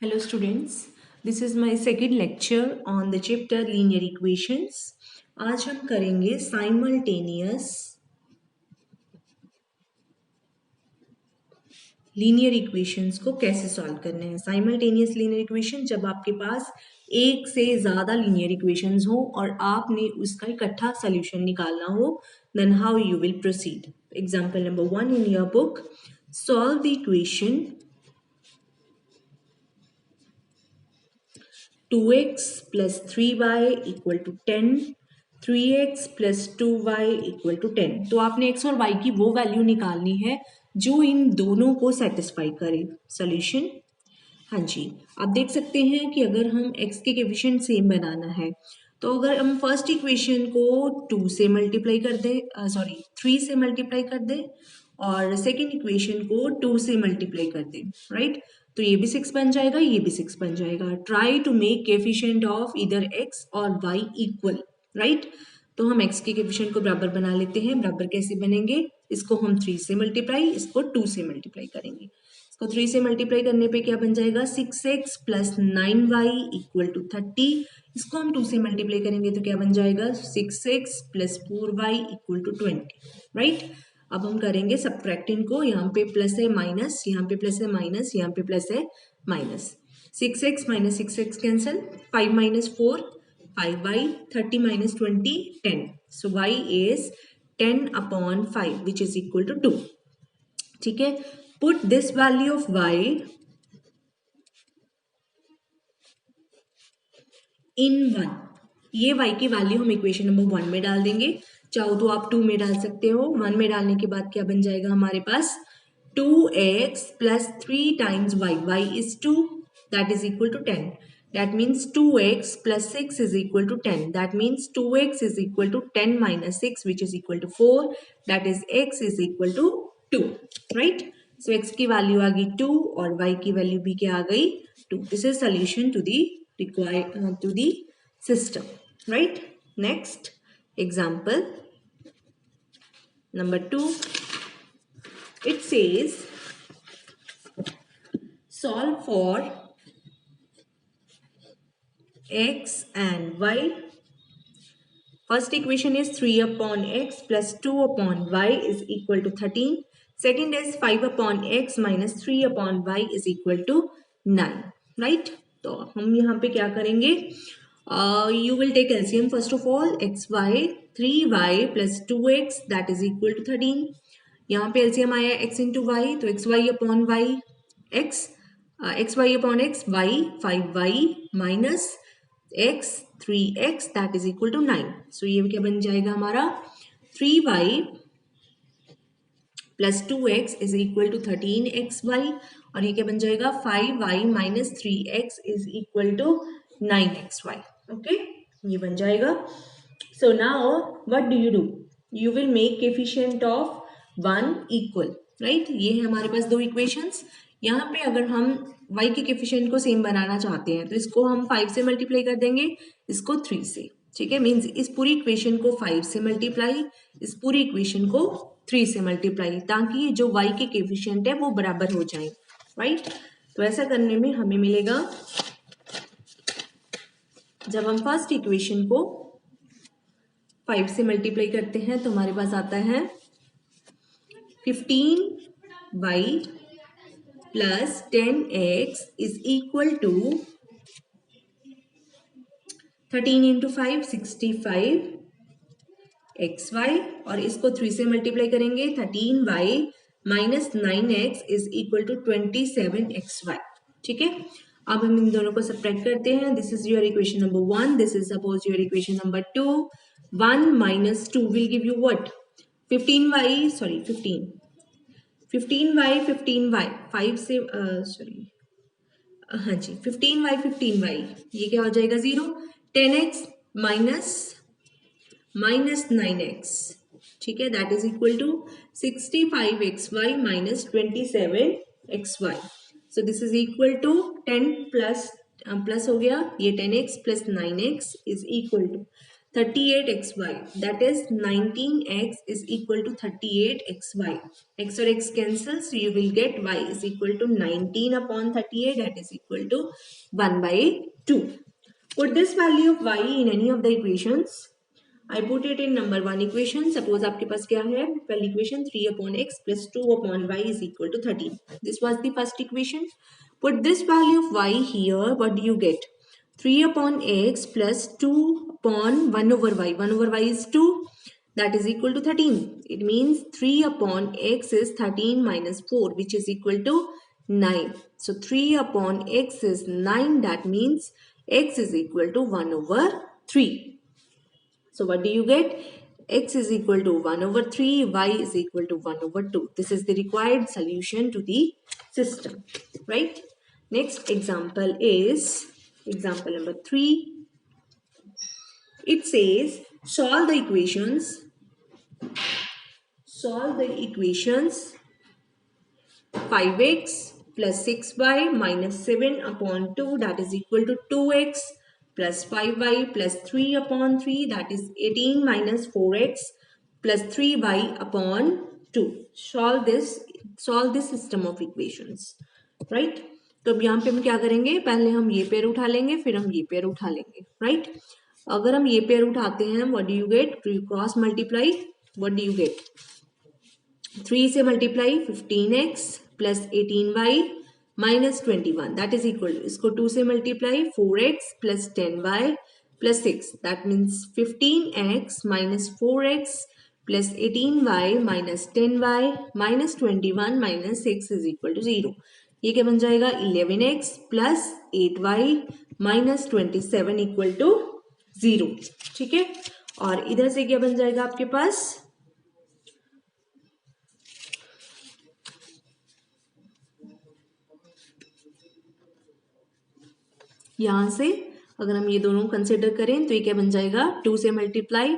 Hello students, this is my second lecture on the chapter linear equations. आज हम करेंगे simultaneous linear equations को कैसे सॉल्व करने हैं। Simultaneous linear equation जब आपके पास एक से ज़्यादा linear equations हो और आपने उसका इकट्ठा solution निकालना हो, then how you will proceed. Example number 1 in your book, solve the equation 2x plus 3y equal to 10, 3x plus 2y equal to 10। तो आपने x और y की वो वैल्यू निकालनी है जो इन दोनों को सेटिस्फाई करे। सोल्यूशन, हाँ जी, आप देख सकते हैं कि अगर हम x के कोएफिशिएंट सेम बनाना है तो अगर हम फर्स्ट इक्वेशन को 2 से मल्टीप्लाई कर दें, 3 से मल्टीप्लाई कर दें और सेकेंड इक्वेशन को 2 से मल्टीप्लाई कर दें, राइट। तो ये भी 6 बन जाएगा, ये भी 6 बन जाएगा। Try to make coefficient of इधर x और y इक्वल, राइट। तो हम x के कोएफिशिएंट को बराबर बना लेते हैं। बराबर कैसे बनेंगे? इसको हम 3 से मल्टीप्लाई, इसको 2 से मल्टीप्लाई करेंगे। इसको 3 से मल्टीप्लाई करने पे क्या बन जाएगा? 6x plus 9y equal to 30। इसको हम 2 से मल्टीप्लाई करेंगे तो क्या बन जाएगा? 6x plus 4y equal to 20, right. अब हम करेंगे सब्ट्रैक्टिंग को, यहाँ पे प्लस है माइनस, यहाँ पे प्लस है माइनस, यहाँ पे प्लस है minus. 6x minus 6x cancel, 5 minus 4 5y, 30 minus 20 10। So y is 10 upon 5 which is equal to 2। ठीक है, put this value of y in 1। ये y की वैल्यू हम इक्वेशन नंबर 1 में डाल देंगे, चाहो तो आप 2 में डाल सकते हो। 1 में डालने के बाद क्या बन जाएगा हमारे पास? 2x plus 3 times y is 2, that is equal to 10। That means 2x plus 6 is equal to 10। That means 2x is equal to 10 minus 6 which is equal to 4। That is x is equal to 2, right. So x की value आ गई 2 और y की value भी क्या आ गई? 2। This is solution to the to the system, right? Next example number 2, it says solve for x and y. First equation is 3 upon x plus 2 upon y is equal to 13. Second is 5 upon x minus 3 upon y is equal to 9, right? तो हम यहाँ पे क्या करेंगे? You will take LCM first of all, xy 3y plus 2x that is equal to 13. यहाँ पे LCM आया x into y, तो xy upon y x, xy upon x y 5y minus x 3x that is equal to 9. So ये क्या बन जाएगा हमारा? 3y plus 2x is equal to 13xy और ये क्या बन जाएगा? 5y minus 3x is equal to 9xy। Okay, ये बन जाएगा। So now what do? You will make coefficient of 1 equal, right. ये है हमारे पास दो इक्वेशंस। यहाँ पे अगर हम y के कोएफिशिएंट को सेम बनाना चाहते हैं तो इसको हम 5 से मल्टीप्लाई कर देंगे, इसको 3 से। ठीक है, मीन्स इस पूरी इक्वेशन को 5 से मल्टीप्लाई, इस पूरी इक्वेशन को 3 से मल्टीप्लाई, ताकि जो y के कोएफिशिएंट है वो बराबर हो जाए, राइट। तो ऐसा करने में हमें मिलेगा, जब हम फर्स्ट इक्वेशन को 5 से मल्टीप्लाई करते हैं तो हमारे पास आता है 15y plus 10x is equal to 13 into 5 65 xy और इसको 3 से मल्टीप्लाई करेंगे, 13y minus 9x is equal to 27xy। ठीक है, अब हम इन दोनों को सब्ट्रैक्ट करते हैं। This is your equation number 1, this is suppose your equation number 2। 1 minus 2 will give you what? 15y 5 से हाँ जी 15y ये क्या हो जाएगा? 0। 10x माइनस 9x, ठीक है, that is equal to 65xy minus 27xy। So this is equal to 10 plus हो गया ये 10x plus 9x is equal to 38xy, that is 19x is equal to 38xy. X or x cancels, so you will get y is equal to 19 upon 38, that is equal to 1 by 2. Put this value of y in any of the equations. I put it in number 1 equation. Suppose आपके पास क्या है? पहली equation 3 upon x plus 2 upon y is equal to 13. This was the first equation. Put this value of y here. What do you get? 3 upon x plus 2 upon 1 over y. 1 over y is 2. That is equal to 13. It means 3 upon x is 13 minus 4, which is equal to 9. So 3 upon x is 9. That means x is equal to 1 over 3. So what do you get? X is equal to 1 over 3, y is equal to 1 over 2. This is the required solution to the system, right? Next example is example number 3. It says solve the equations 5x plus 6y minus 7 upon 2, that is equal to 2x plus 5y plus 3 upon 3, that is 18 minus 4x plus 3y upon 2. Solve this system of equations, right? तो अब यहाँ पे हम क्या करेंगे? पहले हम ये पेयर उठा लेंगे, फिर हम ये पेयर उठा लेंगे, right? अगर हम ये पेयर उठाते हैं, what do you get? Cross multiply, what do you get? 3 से multiply 15x plus 18y minus 21, that is equal to, इसको 2 से multiply 4x plus 10y plus 6, that means 15x minus 4x plus 18y minus 10y minus 21 minus 6 is equal to 0. ये क्या बन जाएगा? 11x plus 8y minus 27 equal to 0. ठीक है, और इधर से क्या बन जाएगा आपके पास? यहां से अगर हम ये दोनों कंसिडर करें तो ये क्या बन जाएगा? 2 से multiply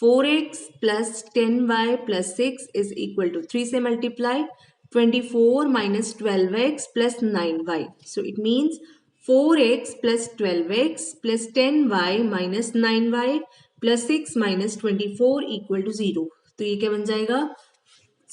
4x plus 10y plus 6 is equal to 3 से multiply 24 minus 12x plus 9y. So it means 4x plus 12x plus 10y minus 9y plus 6 minus 24 equal to 0. तो ये क्या बन जाएगा?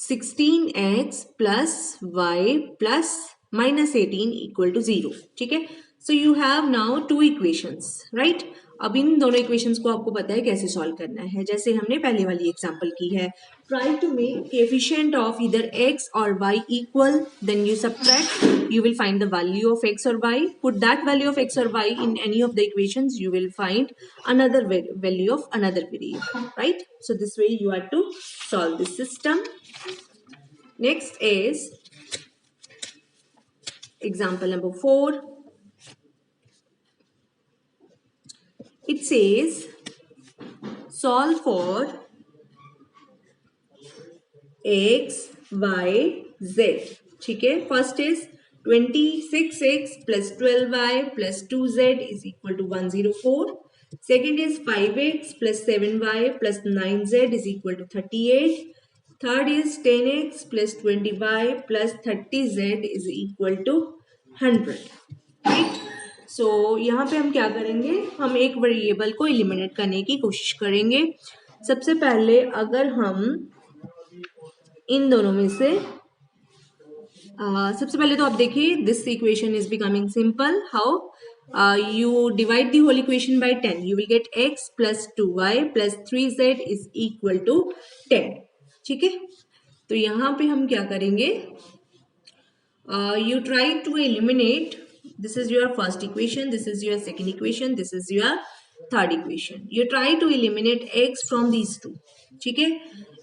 16x plus y plus minus 18 equal to 0. ठीक है, so you have now 2 equations, right? अब इन दोनों इक्वेशंस को आपको पता है कैसे सॉल्व करना है, जैसे हमने पहले वाली एग्जांपल की है. Try to make coefficient of either x और y equal, then you subtract, you will find the value of x or y. Put that value of x or y in any of the equations, you will find another value of another variable, right? So this way you have to solve this system. Next is example number 4. It says solve for x, y, z. ठीक है, first is 26x plus 12y plus 2z is equal to 104. Second is 5x plus 7y plus 9z is equal to 38. Third is 10x plus 20y plus 30z is equal to 100. Right? सो यहाँ पे हम क्या करेंगे? हम एक variable को eliminate करने की कोशिश करेंगे. सबसे पहले अगर हम इन दोनों में से सबसे पहले तो आप देखिए, this equation is becoming simple. How? you divide the whole equation by 10, you will get x plus 2y plus 3z is equal to 10. ठीक है, तो यहाँ पे हम क्या करेंगे? You try to eliminate, this is your first equation, this is your second equation, this is your third equation. You try to eliminate x from these two. ठीक है,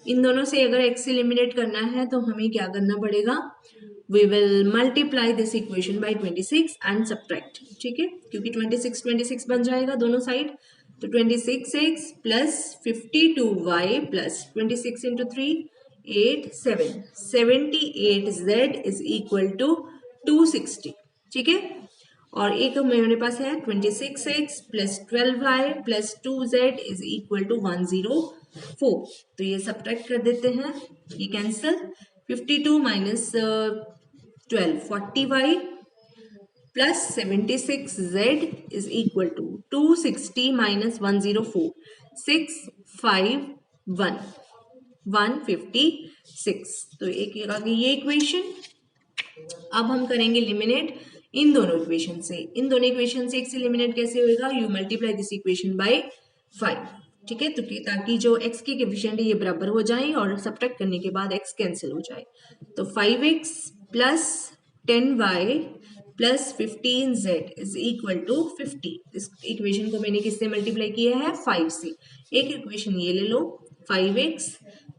इन दोनों से अगर x eliminate करना है तो हमें क्या करना पड़ेगा? We will multiply this equation by 26 and subtract. ठीक है, क्योंकि 26 बन जाएगा दोनों साइड. तो 26x plus 52y plus 26 into 3 8 7 78z is equal to 260. ठीक है, और एक मेरे पास है 26x plus 12y plus 2z is equal to 104. तो ये सब्ट्रैक्ट कर देते हैं, ये cancel. 52 minus 12 40y plus 76z is equal to 260 minus 104 651 156। तो एक आ गई ये इक्वेशन। अब हम करेंगे एलिमिनेट इन दोनों इक्वेशन से। इन दोनों इक्वेशन से एक से एलिमिनेट कैसे होएगा? You multiply this equation by 5। ठीक है, तो ताकि जो x के कोएफिशिएंट है ये बराबर हो जाए और सब्ट्रैक्ट करने के बाद x कैंसिल हो जाए। तो 5x plus 10y plus 15z is equal to 50। इस इक्वेशन को मैंने किससे मल्टीप्लाई किया है? 5 से। एक इक्वेशन ये ले लो, 5x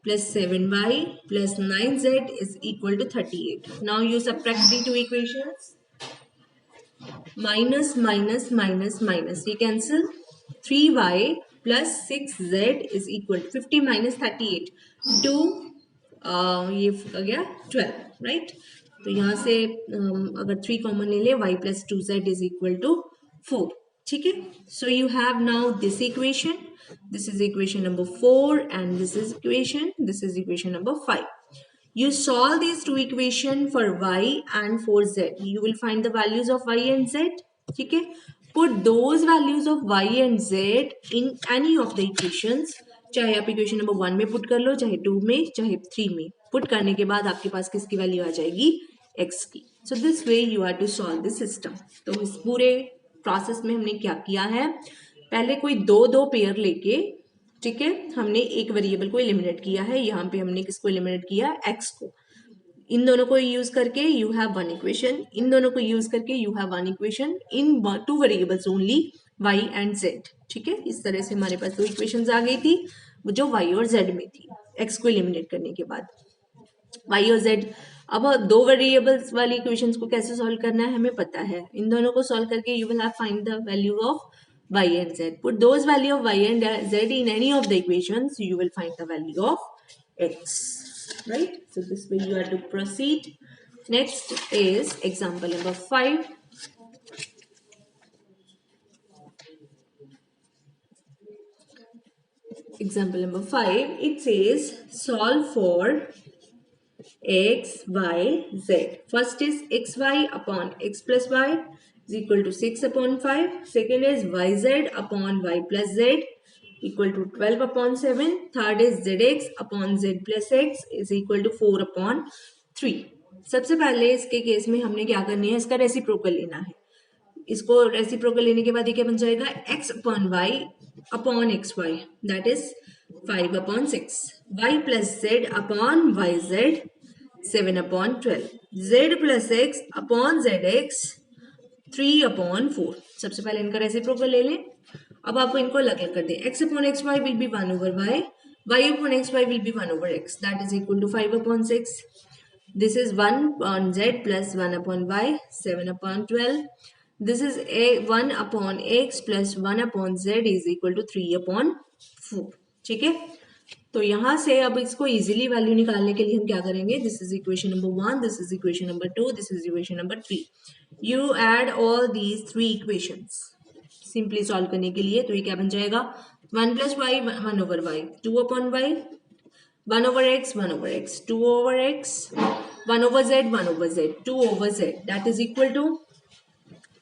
plus 7y plus 9z is equal to 38. Now you subtract the two equations. Minus minus minus minus ये cancel. 3y plus 6z is equal to 50 minus 38 2 ये आ गया 12 राइट। तो यहाँ से अगर 3 कॉमन ले ले y plus 2z is equal to 4। ठीक है, so you have now this equation. This is equation number 4 and this is equation number 5. You solve these two equation for y and for z. You will find the values of y and z. ठीक है, put those values of y and z in any of the equations. चाहे आप equation number 1 में put कर लो, चाहे 2 में, चाहे 3 में। पुट करने के बाद आपके पास किसकी वैल्यू आ जाएगी? x की। So this way you are to solve this system. तो इस पूरे प्रोसेस में हमने क्या किया है? पहले कोई दो पेयर लेके, ठीक है, हमने एक वेरिएबल को एलिमिनेट किया है। यहाँ पे हमने किसको एलिमिनेट किया? x को। इन दोनों को यूज करके यू हैव वन इक्वेशन, इन दोनों को यूज करके you have one equation in two variables only y and z। ठीक है, इस तरह से हमारे पास दो इक्वेशंस आ गई थी जो y और z में थी x को एलिमिनेट करने के बाद। y और z, अब दो वेरिएबल्स वाली इक्वेशंस को कैसे सॉल्व करना है हमें पता है। इन दोनों को सॉल्व करके you will have find the value of y and z. Put those value of y and z in any of the equations, you will find the value of x. Right? So this way you have to proceed. Next is example number 5. Example number 5. It says solve for x, y, z. First is xy upon x plus y is equal to 6 upon 5. Second is yz upon y plus z equal to 12 upon 7. Third is zx upon z plus x is equal to 4 upon 3. सबसे पहले इसके case में हमने क्या करनी है? इसका reciprocal लेना है। इसको रेसिप्रोकल लेने के बाद ये क्या बन जाएगा? x upon y upon xy, that is 5 upon 6. y plus z upon yz 7 upon 12. z plus x upon zx 3 upon 4. सबसे पहले इनका रेसिप्रोकल ले लें। अब आपको इनको अलग अलग कर दें। x upon xy will be 1 over y, y upon xy will be 1 over x, that is equal to 5 upon 6. This is 1 upon z plus 1 upon y, 7 upon 12. This is 1 upon x plus 1 upon z is equal to 3 upon 4. ठीक है, तो यहाँ से अब इसको easily value निकालने के लिए हम क्या करेंगे? This is equation number 1, this is equation number 2, this is equation number 3. You add all these 3 equations simply solve करने के लिए। तो ये क्या बन जाएगा? 1 plus y 1 over y, 2 upon y, 1 over x 1 over x, 2 over x, 1 over z 1 over z, 2 over z, that is equal to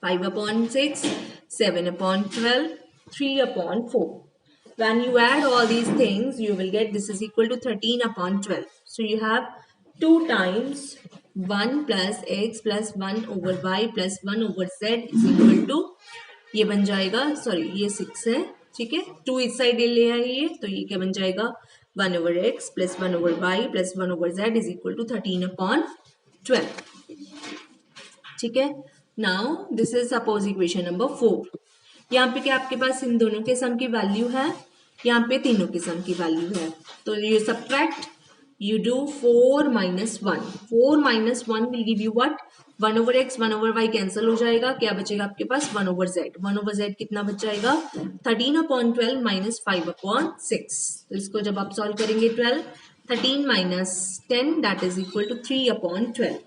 5 upon 6, 7 upon 12, 3 upon 4. When you add all these things, you will get this is equal to 13 upon 12. So you have 2 times 1 plus x plus 1 over y plus 1 over z is equal to, ये बन जाएगा, sorry ये 6 है, ठीक है, 2 इस side ले आइए, तो ये क्या बन जाएगा? 1 over x plus 1 over y plus 1 over z is equal to 13 upon 12. ठीक है, now this is suppose equation number 4. यहाँ पे क्या आपके पास इन दोनों के सम की वैल्यू है, यहाँ पे तीनों के सम की वैल्यू है। तो you subtract, you do 4 minus 1. 4 minus 1 will give you what? 1 over x 1 over y cancel हो जाएगा, क्या बचेगा आपके पास? 1 over z. 1 over z कितना बच जाएगा? 13 upon 12 minus 5 upon 6. तो इसको जब आप सॉल्व करेंगे 13 minus 10 that is equal to 3 upon 12.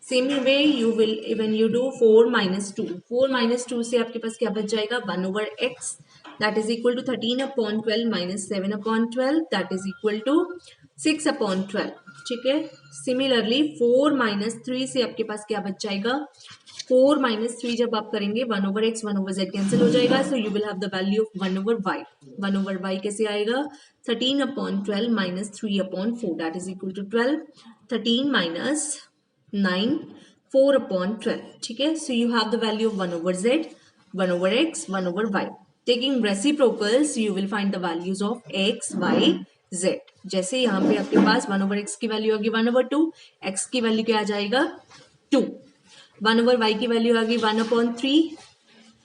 Same way you will when you do 4 minus 2. 4 minus 2 से आपके पास क्या बच जाएगा? 1 over x that is equal to 13 upon 12 minus 7 upon 12 that is equal to 6 upon 12. ठीक है, सिमिलरली 4 minus 3 से आपके पास क्या बच जाएगा? 4 माइनस 3 जब आप करेंगे 1/x 1/z कैंसिल हो जाएगा, so you will have the value of 1/y. 1/y कैसे आएगा? 13/12 minus 3/4 that is equal to 12. 13 minus 9 4/12. ठीक है, so you have the value of 1/z 1/x 1/y. Taking reciprocals you will find the values of x y z. जैसे यहाँ पे आपके पास 1/x की value होगी 1/2, x की वैल्यू क्या आ जाएगा 2, 1/y की वैल्यू आ गई 1/3,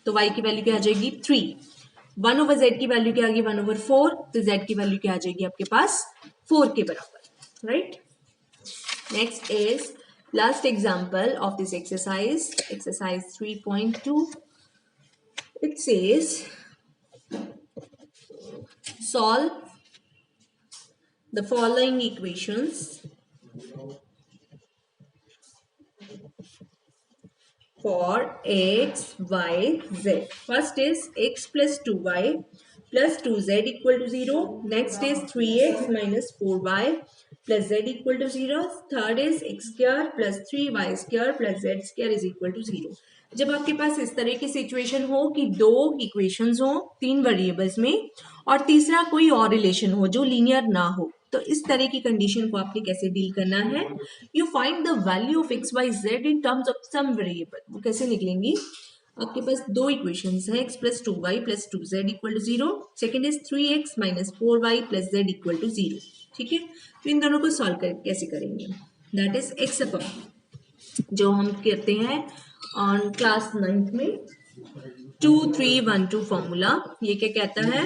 तो y की वैल्यू क्या आ जाएगी 3, 1/z की वैल्यू क्या आ गई 1/4, तो z की वैल्यू क्या आ जाएगी आपके पास 4 के बराबर. Right, next is last example of this exercise, exercise 3.2. It says solve the following equations for x, y, z. First is x plus 2y plus 2z equal to 0. Next is 3x minus 4y plus z equal to 0. Third is x square plus 3y square plus z square is equal to 0. जब आपके पास इस तरह की situation हो कि दो equations हो 3 variables में और तीसरा कोई और रिलेशन हो जो लीनियर ना हो, तो इस तरह की कंडीशन को आपने कैसे डील करना है? You find the value of X Y Z in terms of some variable. वो कैसे निकलेंगी? आपके पास दो इक्वेशंस है, X plus 2y plus 2z equal to 0. Second is 3x minus 4y plus z equal to 0. ठीक है, तो इन दोनों को सॉल्व कैसे करेंगे? दैट इज एक्स अपॉन जो हम करते हैं ऑन क्लास 9th में 2-3-1-2 फॉर्मूला. ये क्या कहता है?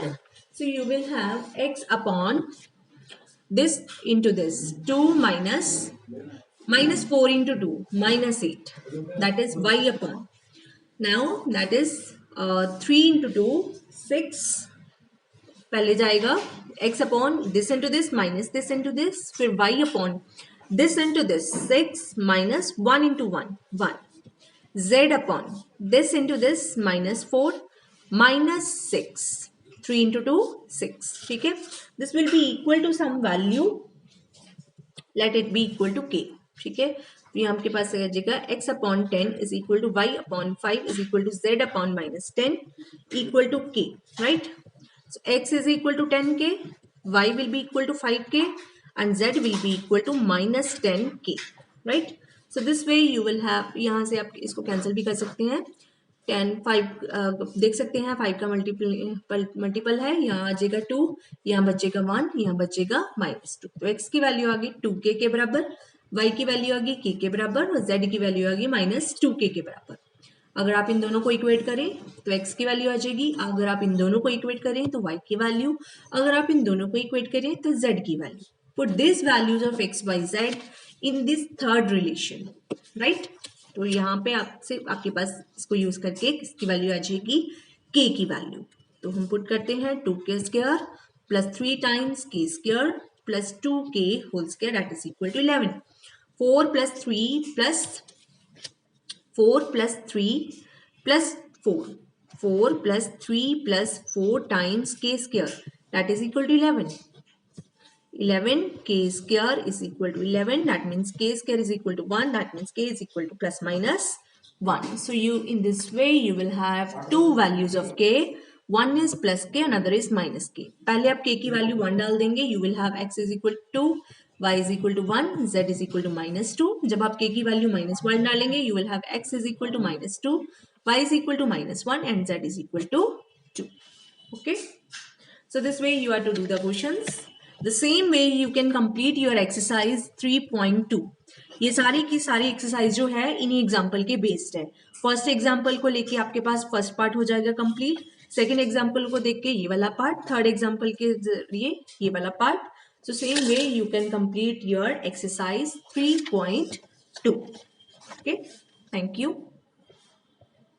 So you will have x upon this into this 2 minus 4 into 2 minus 8, that is y upon, now that is 3 into 2 6, पहले जाएगा x upon this into this minus this into this, फिर y upon this into this 6 minus 1 into 1 1, z upon this into this minus 4 minus 6, 3 into 2 6. ठीक है, this will be equal to some value, let it be equal to k. ठीक है, तो यहाँ आपके पास आ जाएगा x upon 10 is equal to y upon 5 is equal to z upon minus 10 equal to k. Right, so x is equal to 10k, y will be equal to 5k and z will be equal to minus 10k. Right, so this way you will have, यहाँ से आप इसको cancel भी कर सकते हैं. 10 5 देख सकते हैं 5 का मल्टीपल है, यहाँ आ जाएगा 2, यहाँ बचेगा 1, यहाँ बचेगा -2. तो x की वैल्यू आ गई 2k के बराबर, y की वैल्यू आ गई k के बराबर और z की वैल्यू आ गई -2k के बराबर. अगर आप इन दोनों को इक्वेट करें तो x की वैल्यू आ जाएगी, अगर आप इन दोनों को इक्वेट करें तो y की वैल्यू, अगर आप इन दोनों को इक्वेट करें तो z की value. Put this values of x y z in this third relation. Right, तो यहाँ पे आपसे आपके पास इसको यूज करके इसकी वैल्यू आ जाएगी k की वैल्यू. तो हम पुट करते हैं 2k square plus 3 times k square plus 2k whole square that is equal to 11. 4 plus 3 plus 4 plus 3 plus 4, 4 plus 3 plus 4 times k square that is equal to 11. 11 k square is equal to 11, that means k square is equal to 1, that means k is equal to plus minus 1. So you in this way you will have two values of k, one is plus k, another is minus k. पहले आप k की value 1 डाल देंगे, you will have x is equal to 2, y is equal to 1, z is equal to -2. जब आप k की value -1 डालेंगे you will have x is equal to -2, y is equal to -1 and z is equal to 2. Okay, so this way you are to do the questions. The same way you can complete your exercise 3.2. ये सारी की सारी exercise जो है इन्हीं example के based है. First example को लेके आपके पास फर्स्ट पार्ट हो जाएगा कंप्लीट, सेकंड एग्जाम्पल को देख के ये वाला पार्ट, थर्ड एग्जाम्पल के जरिए ये वाला part. So same way you can complete your exercise 3.2. Okay, thank you.